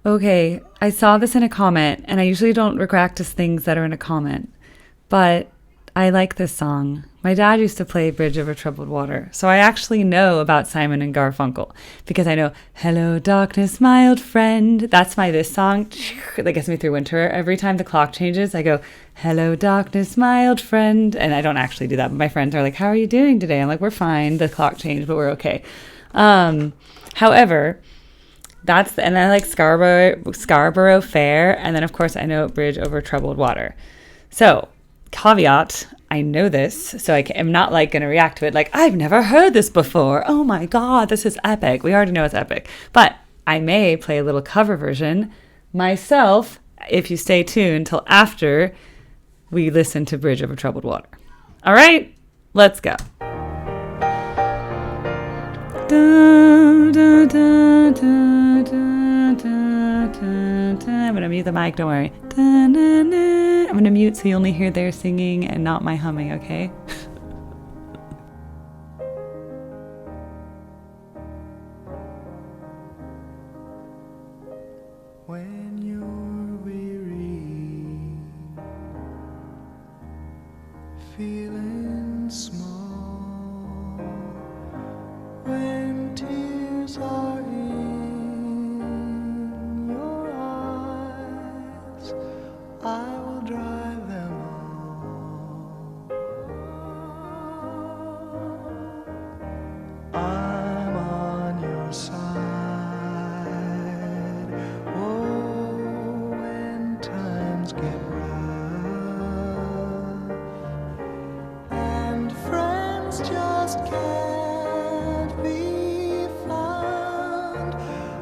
Okay, I saw this in a comment, and I usually don't practice things that are in a comment, but I like this song. My dad used to play Bridge Over Troubled Water, so I actually know about Simon and Garfunkel because I know "Hello, Darkness, My Old Friend." That's my this song that gets me through winter. Every time the clock changes, I go "Hello, Darkness, My Old Friend," and I don't actually do that, but my friends are like, "How are you doing today?" I'm like, "We're fine. The clock changed, but we're okay." However. And I like Scarborough Fair, and then of course I know Bridge Over Troubled Water. So, caveat, I know this, so I am not like going to react to it like, I've never heard this before. Oh my God, this is epic. We already know it's epic. But I may play a little cover version myself if you stay tuned till after we listen to Bridge Over Troubled Water. All right, let's go. I'm going to mute the mic, don't worry. I'm going to mute so you only hear their singing and not my humming, okay? When you're weary, feeling small, when tears are in your eyes, I will dry them all. I'm on your side. Oh, when times get rough and friends just can't be found,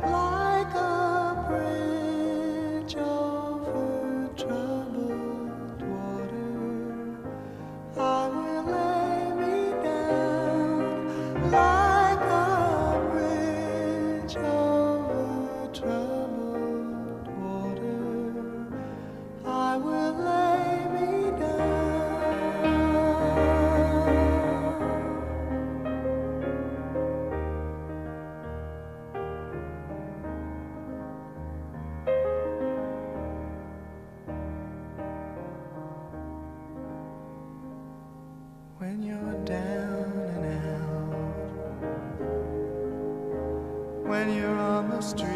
like a bridge over troubled water, I will lay me down. Like a bridge over troubled water, I will lay me down. When you're down and out, when you're on the street,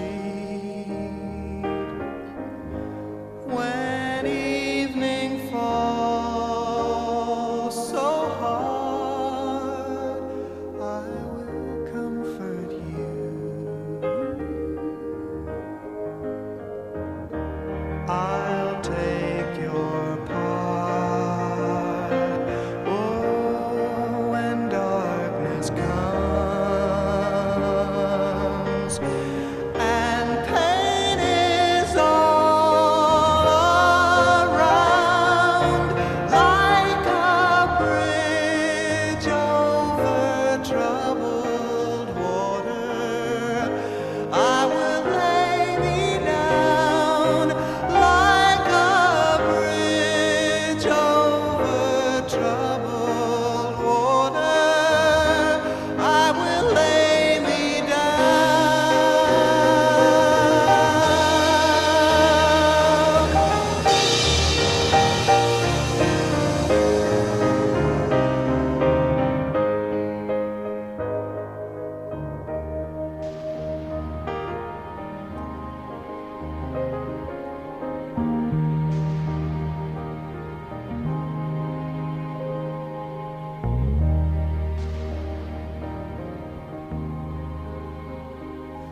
when evening falls so hard, I will comfort you. I'll take your part. Oh, when darkness comes and pain is all around, like a bridge over troubled water, I will lay me down. Like a bridge over troubled water, I will lay me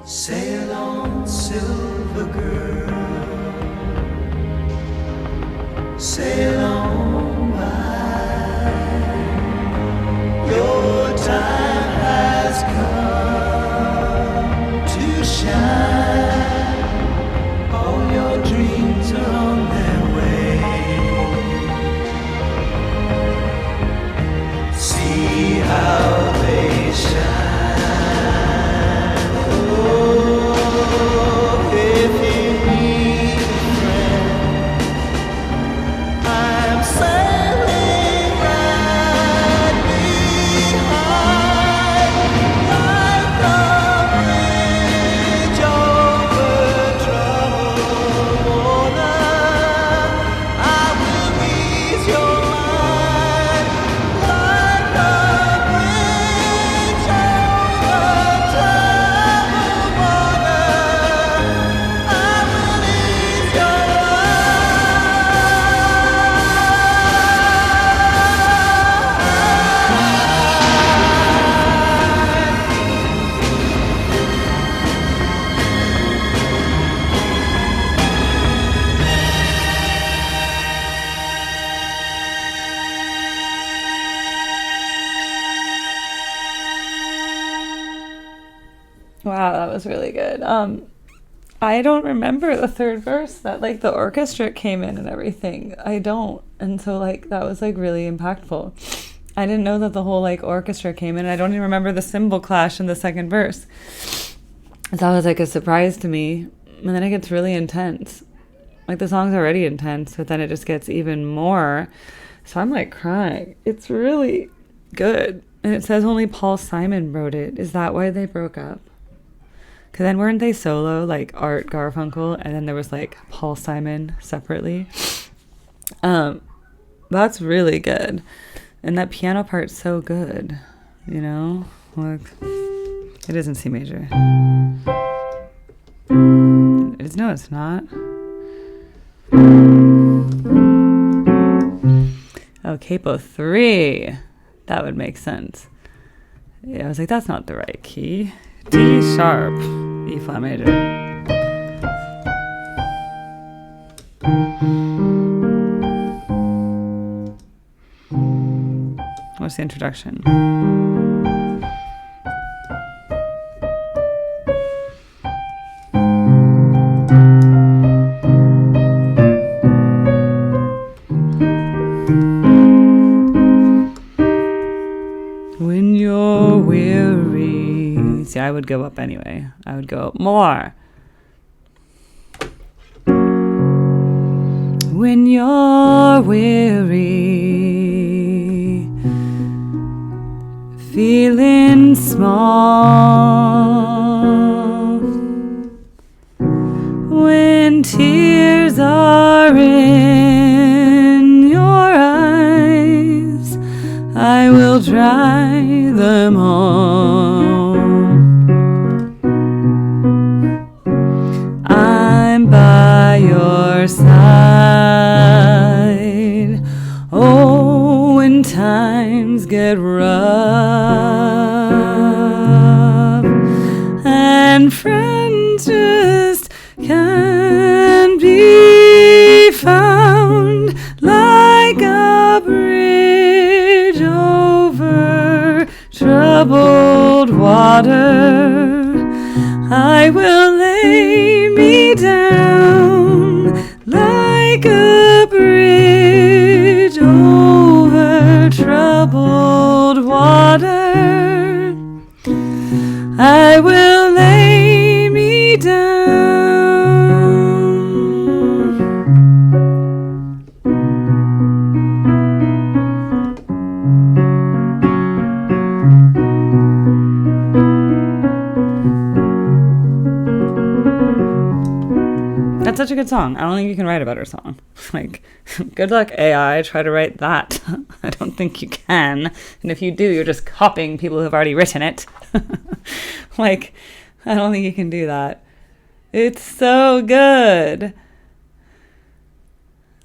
Sail on, silver girl, sail on by. Your time has come to shine. All your dreams are on their way. See how they shine. Oh, if you need a friend, I was really good. I don't remember the third verse that like the orchestra came in and everything. I don't. And so like that was like really impactful. I didn't know that the whole like orchestra came in. I don't even remember the cymbal clash in the second verse. So that was like a surprise to me. And then it gets really intense. Like the song's already intense, but then it just gets even more. So I'm like crying. It's really good. And it says only Paul Simon wrote it. Is that why they broke up? Because then weren't they solo, like Art Garfunkel, and then there was like Paul Simon separately? That's really good. And that piano part's so good, you know? Look, it is in C major. No, it's not. Oh, capo 3. That would make sense. Yeah, I was like, that's not the right key. D sharp, E flat major. What's the introduction? When you're weary. See, I would go up anyway. I would go up more. When you're weary, feeling small, when tears are in your eyes, I will dry them all. I'm by your side. Oh, when times get rough and friends just can't be found, like a bridge over troubled water, I will lay me down like a bridge over troubled water. I will lay me down. That's such a good song. I don't think you can write a better song. Like, good luck, AI. Try to write that. I don't think you can. And if you do, you're just copying people who have already written it. Like, I don't think you can do that. It's so good.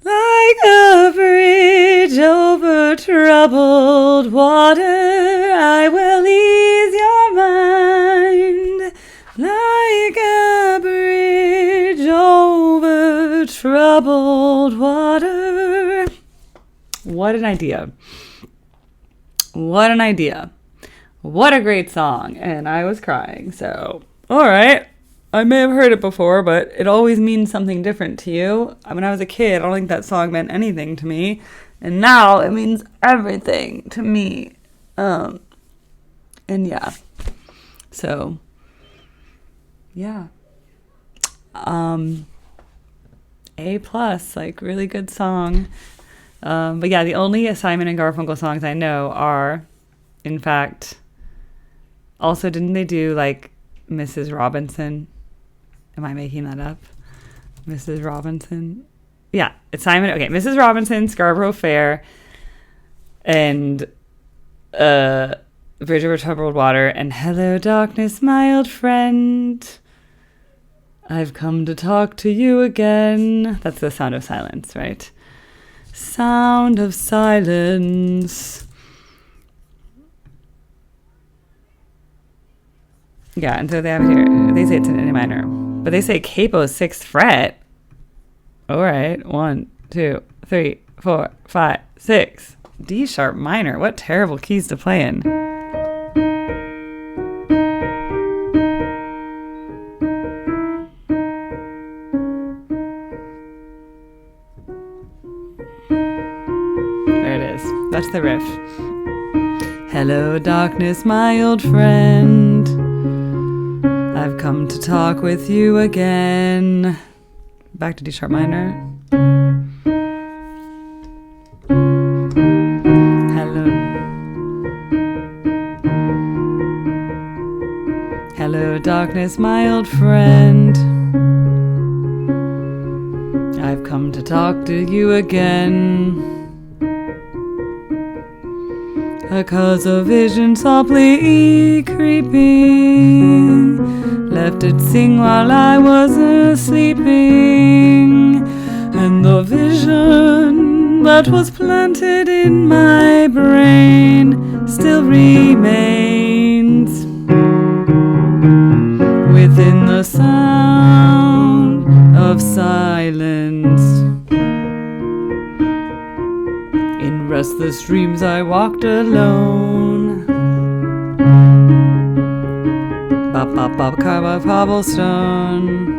Like a bridge over troubled water, I will ease your mind. Like a bridge over troubled water. What an idea. What an idea. What a great song. And I was crying, so all right. I may have heard it before, but it always means something different to you. When I was a kid, I don't think that song meant anything to me. And now it means everything to me. And yeah. So, yeah. A+, like really good song. But yeah, the only Simon and Garfunkel songs I know are, in fact, also didn't they do like Mrs. Robinson? Am I making that up? Mrs. Robinson? Yeah, it's Simon. Okay, Mrs. Robinson, Scarborough Fair, and Bridge Over Troubled Water, and Hello Darkness, my old friend. I've come to talk to you again. That's the Sound of Silence, right? Sound of Silence. Yeah, and so they have it here. They say it's in A minor. But they say capo 6th fret. All right. 1, 2, 3, 4, 5, 6. D sharp minor. What terrible keys to play in. That's the riff. Hello, darkness, my old friend. I've come to talk with you again. Back to D sharp minor. Hello, darkness, my old friend. I've come to talk to you again. A cause of vision softly creeping, left it sing while I was sleeping, and the vision that was planted in my brain still remains within the sound of silence. In restless dreams I walked alone. Bop bop bop, carve a cobblestone.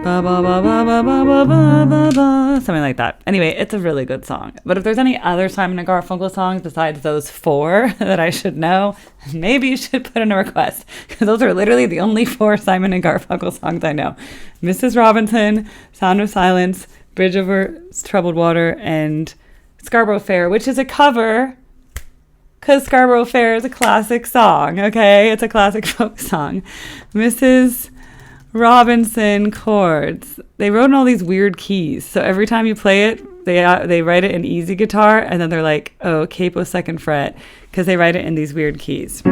Ba ba ba ba ba ba ba ba ba ba. Something like that. Anyway, it's a really good song. But if there's any other Simon and Garfunkel songs besides those 4 that I should know, maybe you should put in a request, because those are literally the only 4 Simon and Garfunkel songs I know. Mrs. Robinson, Sound of Silence, Bridge Over Troubled Water, and Scarborough Fair, which is a cover, because Scarborough Fair is a classic song, okay? It's a classic folk song. Mrs. Robinson chords. They wrote in all these weird keys. So every time you play it, they write it in easy guitar, and then they're like, oh, capo 2nd fret, because they write it in these weird keys.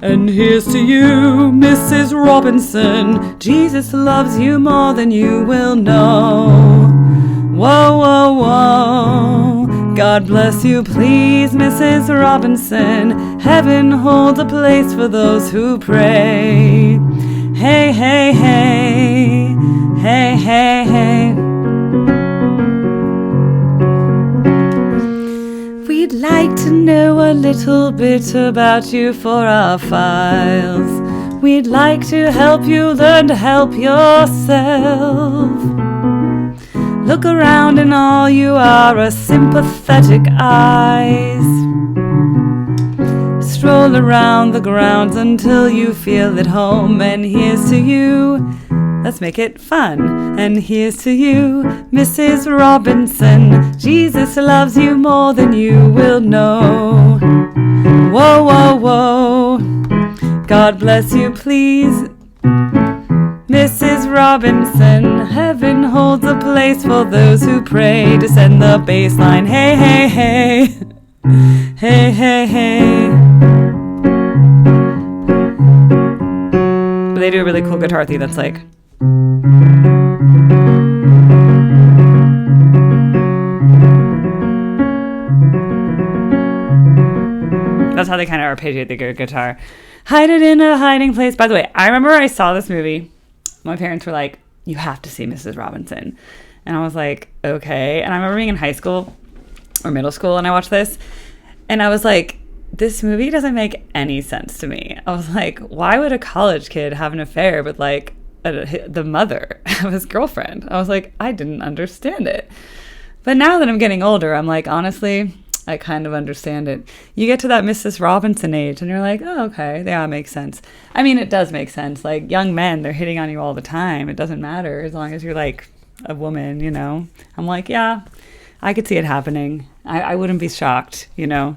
And here's to you, Mrs. Robinson. Jesus loves you more than you will know. Whoa, whoa, whoa. God bless you, please, Mrs. Robinson. Heaven holds a place for those who pray. Hey, hey, hey. Hey, hey, hey. We'd like to know a little bit about you for our files. We'd like to help you learn to help yourself. Look around and all you are sympathetic eyes. Stroll around the grounds until you feel at home. And here's to you. Let's make it fun. And here's to you, Mrs. Robinson. Jesus loves you more than you will know. Whoa, whoa, whoa. God bless you, please, Mrs. Robinson. Heaven holds a place for those who pray. Descend the bass line. Hey, hey, hey. Hey, hey, hey. But they do a really cool guitar theme that's like... That's how they kind of arpeggiate the guitar. Hide it in a hiding place. By the way, I remember I saw this movie. My parents were like, you have to see Mrs. Robinson. And I was like, okay. And I remember being in high school or middle school and I watched this. And I was like, this movie doesn't make any sense to me. I was like, why would a college kid have an affair with like the mother of his girlfriend? I was like, I didn't understand it. But now that I'm getting older, I'm like, honestly, I kind of understand it. You get to that Mrs. Robinson age and you're like, oh, okay, yeah, it makes sense. I mean, it does make sense. Like young men, they're hitting on you all the time. It doesn't matter as long as you're like a woman, you know. I'm like, yeah, I could see it happening. I wouldn't be shocked, you know.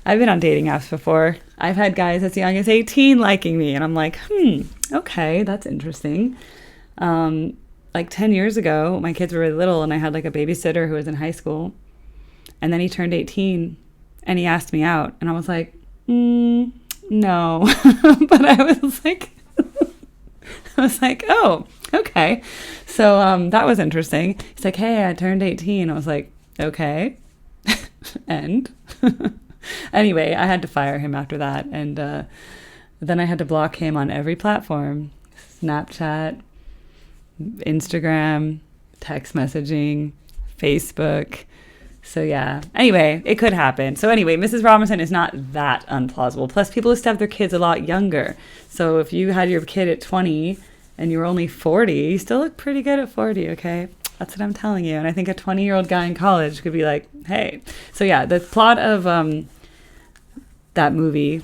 I've been on dating apps before. I've had guys as young as 18 liking me. And I'm like, okay, that's interesting. Like 10 years ago, my kids were really little and I had like a babysitter who was in high school. And then he turned 18 and he asked me out. And I was like, no. But I was like, oh, okay. So that was interesting. He's like, hey, I turned 18. I was like, okay. And anyway, I had to fire him after that. And then I had to block him on every platform. Snapchat, Instagram, text messaging, Facebook. So yeah. Anyway, it could happen. So anyway, Mrs. Robinson is not that unplausible. Plus, people used to have their kids a lot younger. So if you had your kid at 20 and you were only 40, you still look pretty good at 40, okay? That's what I'm telling you. And I think a 20-year-old guy in college could be like, hey. So yeah, the plot of that movie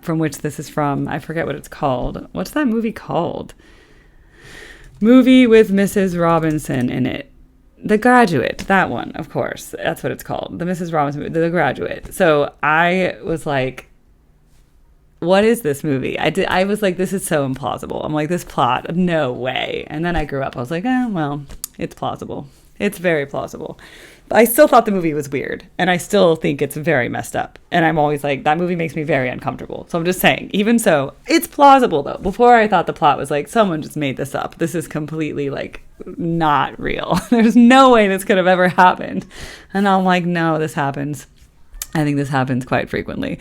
from which this is from, I forget what it's called. What's that movie called? Movie with Mrs. Robinson in it. The Graduate, that one, of course. That's what it's called. The Mrs. Robinson, The Graduate. So I was like, what is this movie? I was like, this is so implausible. I'm like, this plot, no way. And then I grew up. I was like, oh, well, it's plausible. It's very plausible. But I still thought the movie was weird. And I still think it's very messed up. And I'm always like, that movie makes me very uncomfortable. So I'm just saying, even so, it's plausible, though. Before I thought the plot was like, someone just made this up. This is completely, like, not real. There's no way this could have ever happened. And I'm like, no, this happens. I think this happens quite frequently.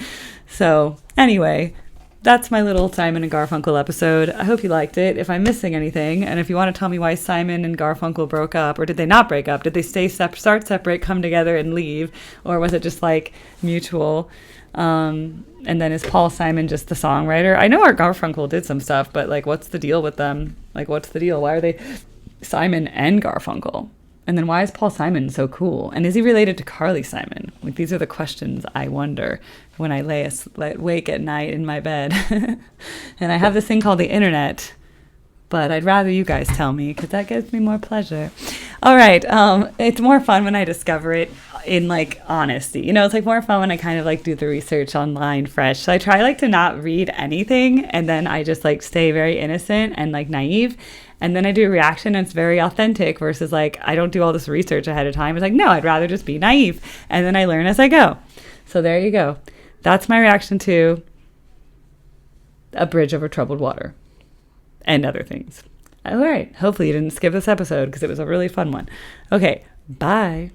So anyway, that's my little Simon and Garfunkel episode. I hope you liked it. If I'm missing anything, and if you want to tell me why Simon and Garfunkel broke up, or did they not break up? Did they start separate, come together, and leave? Or was it just like mutual? And then is Paul Simon just the songwriter? I know Art Garfunkel did some stuff, but like, what's the deal with them? Like, what's the deal? Why are they Simon and Garfunkel? And then why is Paul Simon so cool? And is he related to Carly Simon? Like, these are the questions I wonder when I lay awake at night in my bed. And I have this thing called the internet, but I'd rather you guys tell me because that gives me more pleasure. All right. It's more fun when I discover it in like honesty. You know, it's like more fun when I kind of like do the research online fresh. So I try like to not read anything, and then I just like stay very innocent and like naive. And then I do a reaction and it's very authentic versus like, I don't do all this research ahead of time. It's like, no, I'd rather just be naive. And then I learn as I go. So there you go. That's my reaction to A Bridge Over Troubled Water and other things. All right. Hopefully you didn't skip this episode because it was a really fun one. Okay. Bye.